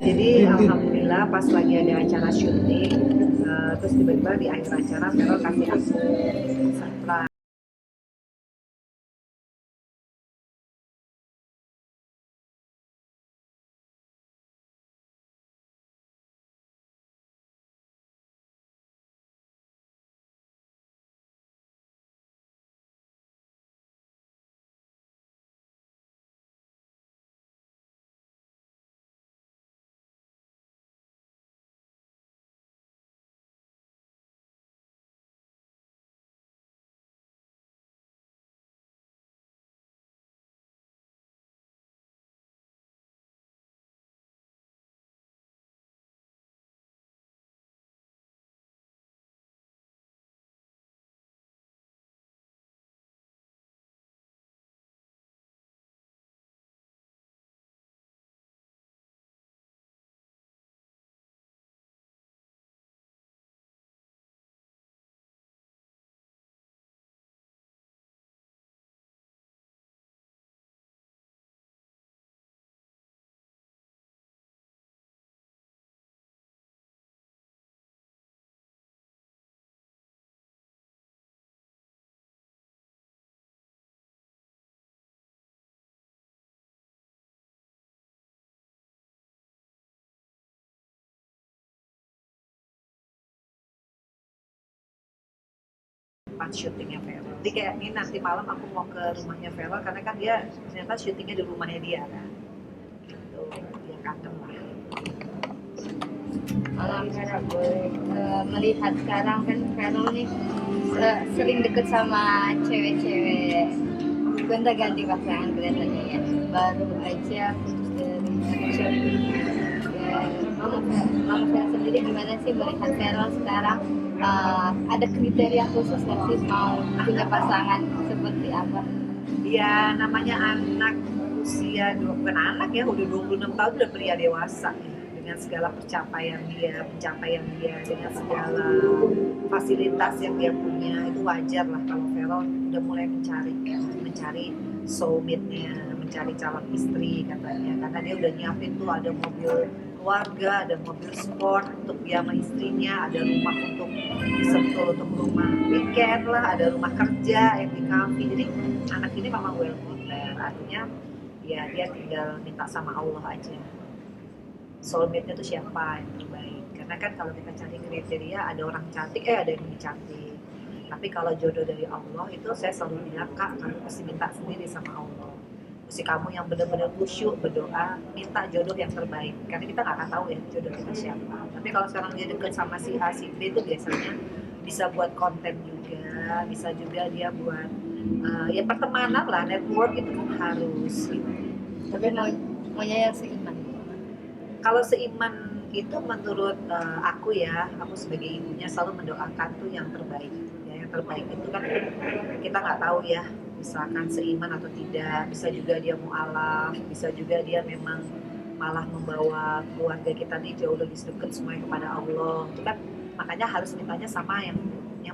Jadi alhamdulillah pas lagi ada acara syuting, terus tiba-tiba di akhir acara Vero kasih aku surprise. Pas syutingnya Vero. Jadi kayak ini nanti malam aku mau ke rumahnya Vero karena kan dia ternyata syutingnya di rumahnya dia kan. Gitu. Dia kangen lah. Alhamdulillah boleh melihat sekarang kan Vero nih sering deket sama cewek-cewek, gonta-ganti pasangan kelihatannya ya, baru aja putus dari Shopee. Ya, Mama Vero sendiri gimana sih melihat Vero sekarang? Ada kriteria khusus nggak sih mau punya pasangan seperti apa? Ya namanya anak usia bukan anak ya, udah 26 tahun udah pria dewasa ya. Dengan segala pencapaian dia, dengan segala fasilitas yang dia punya, itu wajar lah kalau Vero udah mulai mencari soulmate-nya, mencari calon istri katanya, karena dia udah nyiapin tuh ada mobil keluarga, ada mobil sport untuk dia sama istrinya, ada rumah untuk Sentul untuk rumah weekend lah, ada rumah kerja yang di kafe. Jadi anak ini memang well prepared, artinya ya dia tinggal minta sama Allah aja soulmate-nya tuh siapa yang terbaik. Karena kan kalau kita cari kriteria ada orang cantik, ada yang lebih cantik. Tapi kalau jodoh dari Allah itu saya selalu bilang, Kak, kamu mesti minta sendiri sama Allah. Mesti kamu yang benar-benar khusyuk berdoa, minta jodoh yang terbaik. Karena kita nggak akan tahu ya jodoh kita siapa. Tapi kalau sekarang dia deket sama si A, si B itu biasanya bisa buat konten juga, bisa juga dia buat ya pertemanan lah, network itu kan harus gitu. Tapi maunya yang seiman. Kalau seiman itu menurut aku ya, aku sebagai ibunya selalu mendoakan tuh yang terbaik. Ya, yang terbaik itu kan kita nggak tahu ya, misalkan seiman atau tidak, bisa juga dia mualaf, bisa juga dia memang malah membawa keluarga kita nih jauh lebih dekat semuanya kepada Allah. Itu kan makanya harus mintanya sama yang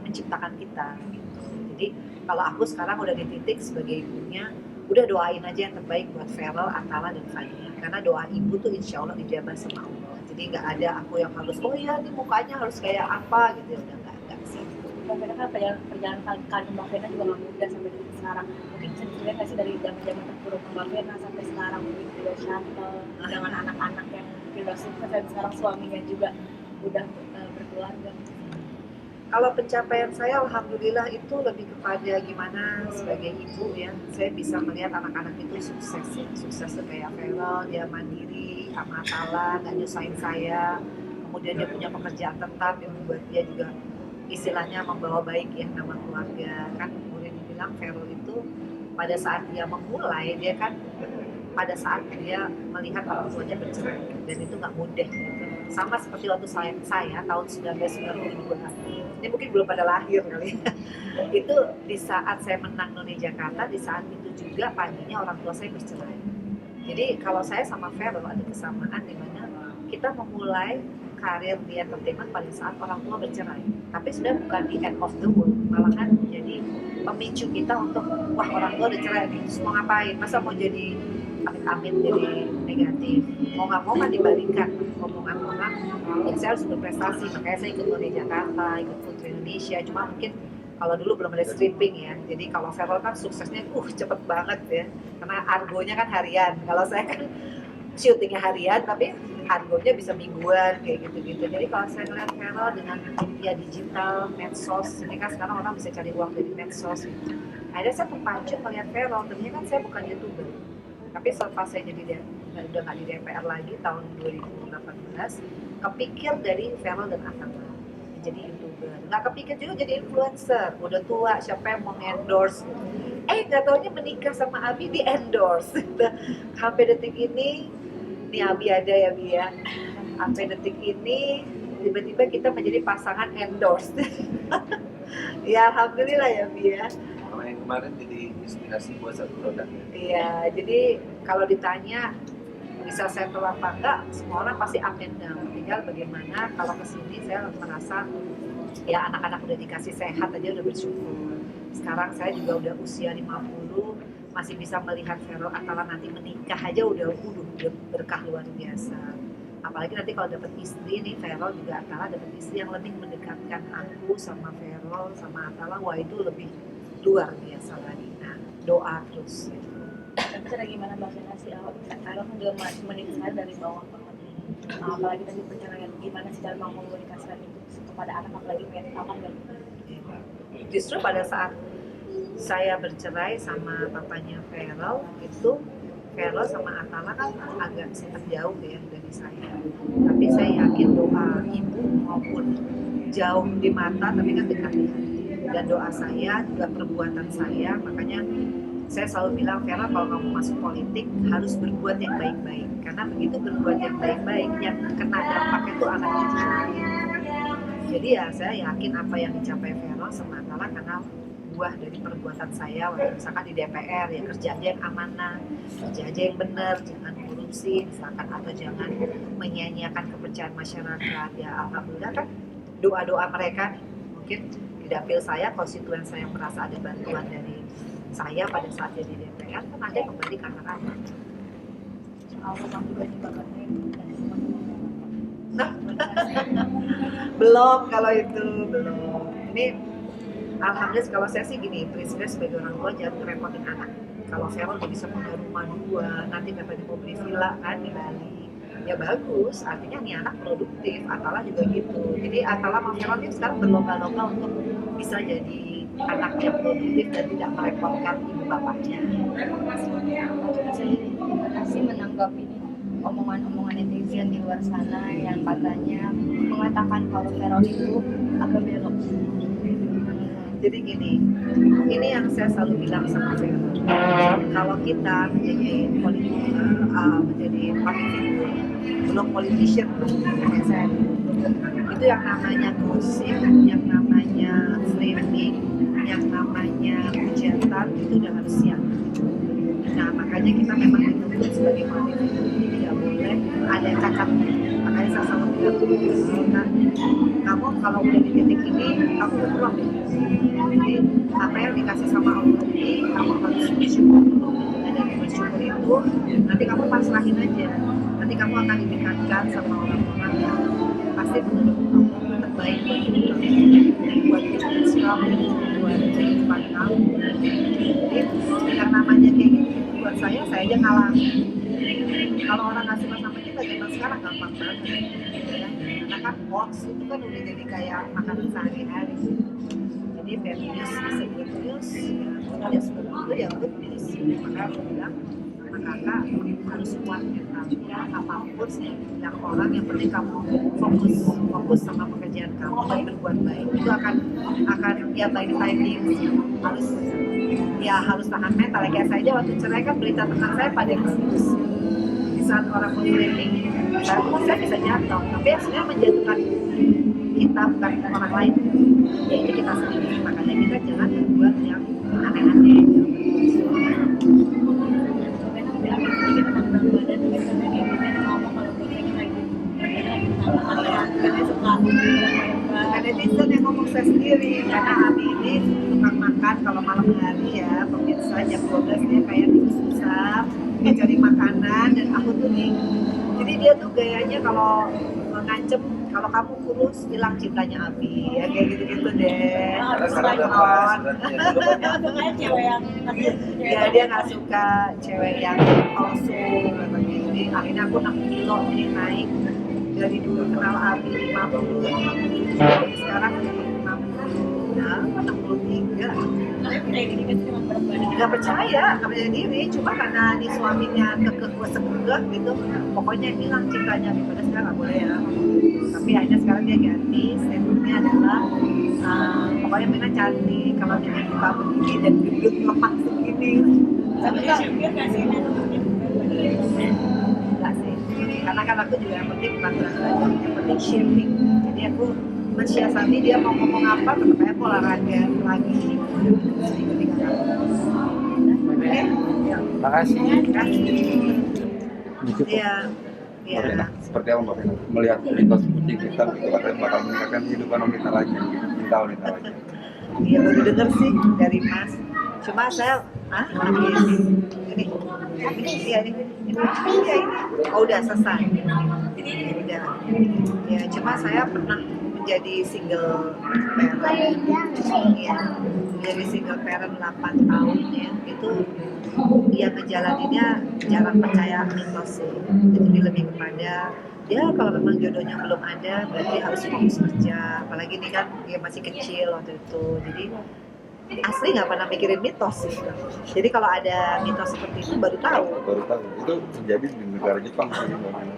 menciptakan kita. Gitu. Jadi kalau aku sekarang udah di titik sebagai ibunya, udah doain aja yang terbaik buat Feral, Atala, dan Fania. Karena doa ibu tuh insya Allah dijabah sama Allah. Jadi nggak ada aku yang harus, oh ya ini mukanya harus kayak apa gitu. Udah nggak sih. Mbak Vena kan perjalanan kandung Mbak Vena juga nggak mudah sampai detik sekarang. Mungkin bisa diceritain nggak sih dari zaman terpuruk Mbak Vena sampai sekarang mungkin udah shuttle dengan anak-anak yang mungkin udah sukses dan sekarang suaminya juga udah berkeluarga. Kalau pencapaian saya alhamdulillah itu lebih kepada gimana sebagai ibu ya, saya bisa melihat anak-anak itu sukses ya, sukses kayak Feral, dia mandiri, amatalan, nggak nyusahin saya, kemudian dia punya pekerjaan tetap yang membuat dia juga istilahnya membawa baik ya nama keluarga. Kan kemudian dibilang Feral itu pada saat dia memulai, dia kan pada saat dia melihat orang tuanya bercerai, dan itu nggak mudah gitu. Sama seperti waktu saya tahun 1992, ini mungkin belum pada lahir kali ya. Itu di saat saya menang None Jakarta, di saat itu juga paginya orang tua saya bercerai. Jadi kalau saya sama Vero ada kesamaan di mana kita memulai karir di entertainment pada saat orang tua bercerai. Tapi sudah bukan di end of the world, malahan jadi pemicu kita untuk wah orang tua udah cerai nih, terus mau ngapain? Masa mau jadi amit-amit jadi negatif. Mau nggak mau kan dibalikan omongan orang, ya saya harus berprestasi, makanya saya ikut None Jakarta, ikut Putri Indonesia. Cuma mungkin kalau dulu belum ada stripping ya, jadi kalau Feral kan suksesnya cepet banget ya, karena argonya kan harian. Kalau saya kan syutingnya harian, tapi argonya bisa mingguan kayak gitu-gitu. Jadi kalau saya ngeliat Feral dengan ya digital, medsos, ini kan sekarang orang bisa cari uang dari medsos. Akhirnya saya terpacu melihat Feral, ternyata kan saya bukan YouTuber. Tapi setelah saya jadi udah nggak di DPR lagi tahun 2018, kepikir dari Feral dan Atama jadi YouTuber. Nggak kepikir juga jadi influencer. Udah tua, siapa yang mau endorse? Nggak taunya menikah sama Abi di endorse. Sampai detik ini, nih Abi ada ya Bi ya. Sampai detik ini tiba-tiba kita menjadi pasangan endorse. Ya alhamdulillah ya Bi ya. Sama yang kemarin jadi inspirasi buat satu produk. Iya, jadi kalau ditanya bisa settle apa enggak, semua orang pasti up and down. Tinggal bagaimana kalau kesini saya merasa ya anak-anak udah dikasih sehat aja udah bersyukur. Sekarang saya juga udah usia 50, masih bisa melihat Feral Atala nanti menikah aja udah berkah luar biasa. Apalagi nanti kalau dapat istri nih, Feral juga Atala dapat istri yang lebih mendekatkan aku sama Feral sama Atala, wah itu lebih luar biasa lagi. Nah, doa terus. Tapi cara gimana Mbak Vena sih, Feral kan juga menikah sekali dari bawah banget. Apalagi tadi perceraian, gimana sih cara mengkomunikasikan itu kepada anak, apalagi mental kan gak? Justru pada saat saya bercerai sama papanya Feral itu, Feral sama Atala kan agak sempat jauh ya dari saya. Tapi saya yakin doa ibu maupun jauh di mata tapi kan dekat di hati. Dan doa saya juga perbuatan saya, makanya saya selalu bilang, Feral kalau kamu masuk politik harus berbuat yang baik-baik. Karena begitu berbuat yang baik-baik, yang kena dampaknya itu anak cucu. Jadi ya saya yakin apa yang dicapai Feral sama Atala karena buah dari perbuatan saya waktu misalkan di DPR ya kerja aja yang amanah, kerja aja yang benar, jangan korupsi misalkan, atau jangan menyia-nyiakan kepercayaan masyarakat. Ya alhamdulillah kan doa-doa mereka mungkin di dapil saya, konstituen saya merasa ada bantuan dari saya pada saat jadi DPR kan ada kembali ke anak-anak. Allah kan juga nyebabkannya Belum kalau itu belum. Ini alhamdulillah kalau saya sih gini, prinsipnya sebagai orang tua jangan ngerepotin anak. Kalau Feral udah bisa punya rumah 2, nanti katanya mau beli villa kan di Bali, ya bagus, artinya nih anak produktif. Atala juga gitu. Jadi Atala sama Feral ini sekarang berlomba-lomba untuk bisa jadi anak yang produktif dan tidak merepotkan ibu bapaknya. Terima kasih menanggapi omongan-omongan netizen di luar sana yang katanya mengatakan kalau Feral itu agak belok. Jadi gini, ini yang saya selalu bilang sama Feral. Kalau kita menjadi public figure, belum politician, kayak saya, itu yang namanya gosip, yang namanya framing, yang namanya hujatan itu udah harus siap. Nah makanya kita memang dituntut sebagai public figure ini tidak boleh ada yang cacat. Makanya saya selalu bilang, kamu kalau udah di titik ini, kamu berjuang deh. Jadi apa yang dikasih sama Allah ini, kamu harus bersyukur dulu. Dan dari bersyukur itu, nanti kamu pasrahin aja. Nanti kamu akan didekatkan sama orang-orang yang pasti menurut kamu terbaik buat hidup kamu, buat Islam, buat kehidupan kamu. Jadi yang namanya kayak gitu buat saya aja ngalah. Kalau orang ngasih sama kita zaman sekarang gampang banget ya. Karena kan hoax itu kan udah jadi kayak makanan sehari-hari. Jadi bad news bisa good news, ya sebenarnya ya good news. Maka aku bilang sama kakak harus kuat mentalnya, apapun yang orang yang penting kamu fokus sama pekerjaan kamu dan berbuat baik, itu akan ya by the time harus tahan mental. Kayak saya aja waktu cerai kan berita tentang saya pada kasus di saat orang mengkritik saya bisa jatuh, tapi yang sebenarnya menjatuhkan kita bukan orang lain, yaitu kita sendiri. Makanya kita jangan berbuat yang aneh-aneh. Netizen yang ngomong saya sendiri, karena Abi ini tukang makan kalau malam hari ya, pemirsa jam 12 dia kayak susah, dia cari makan makanan dan aku tuh nih. Jadi dia tuh gayanya kalau ngancem, kalau kamu kurus hilang cintanya Abi, ya kayak gitu-gitu deh. Karena sekarang udah bahas sebenarnya. Makanya cewek yang Ya dia nggak suka cewek yang palsu katanya. Jadi akhirnya aku 6 kilo nih naik dari dulu kenal Abi 50, jadi sekarang 60, nah 63. kayak gini kan cuma berat badan. Nggak percaya diri, cuma karena nih suaminya kekeh gitu, pokoknya hilang cintanya, pada sekarang nggak boleh ya. Tapi akhirnya sekarang dia ganti statementnya adalah pokoknya Mina cantik kalau dia kita begini dan gendut lemak segini. Tapi dia nggak sih Enggak sih, karena kan aku juga yang penting bukan berat badan, yang penting shaping. Jadi aku mensiasati dia mau ngomong apa, tetap aja aku olahraga lagi. Oke, ya. Makasih. Kasih. Gitu. Iya, Mbak iya. Vena, seperti apa Mbak Vena melihat mitos kucing hitam itu katanya bakal meningkatkan kehidupan wanita lagi, wanita lagi. Iya baru denger sih dari Mas. Cuma saya, habis ini, iya ini. Oh udah selesai. Udah. Ya cuma saya pernah menjadi single parent. Iya, menjadi single parent 8 tahun ya. Itu yang ngejalaninnya jarang percaya mitos sih. Jadi lebih kepada ya kalau memang jodohnya belum ada berarti harus fokus kerja, apalagi ini kan dia masih kecil waktu itu, jadi asli nggak pernah mikirin mitos sih. Jadi kalau ada mitos seperti itu baru tahu. Itu terjadi di negara Jepang sih Mbak Vena.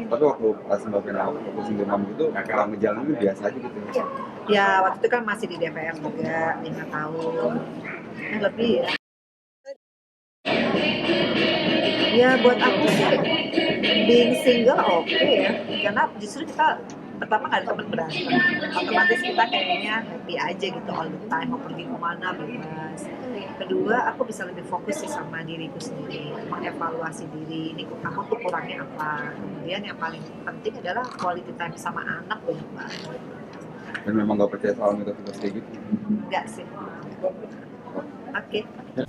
Tapi waktu pas Mbak Vena waktu single mom itu kalau ngejalanin biasa aja gitu. Ya waktu itu kan masih di DPR juga 5 tahun lebih ya. Ya buat aku sih being single oke ya, karena justru kita pertama nggak ada teman berantem, otomatis kita kayaknya happy aja gitu all the time, mau pergi kemana bebas. Kedua aku bisa lebih fokus sih sama diriku sendiri, mengevaluasi diri, ini aku tuh kurangnya apa. Kemudian yang paling penting adalah quality time sama anak banyak banget. Dan memang nggak percaya soal mitos-mitos kayak gitu. Enggak sih. Oke. Ya.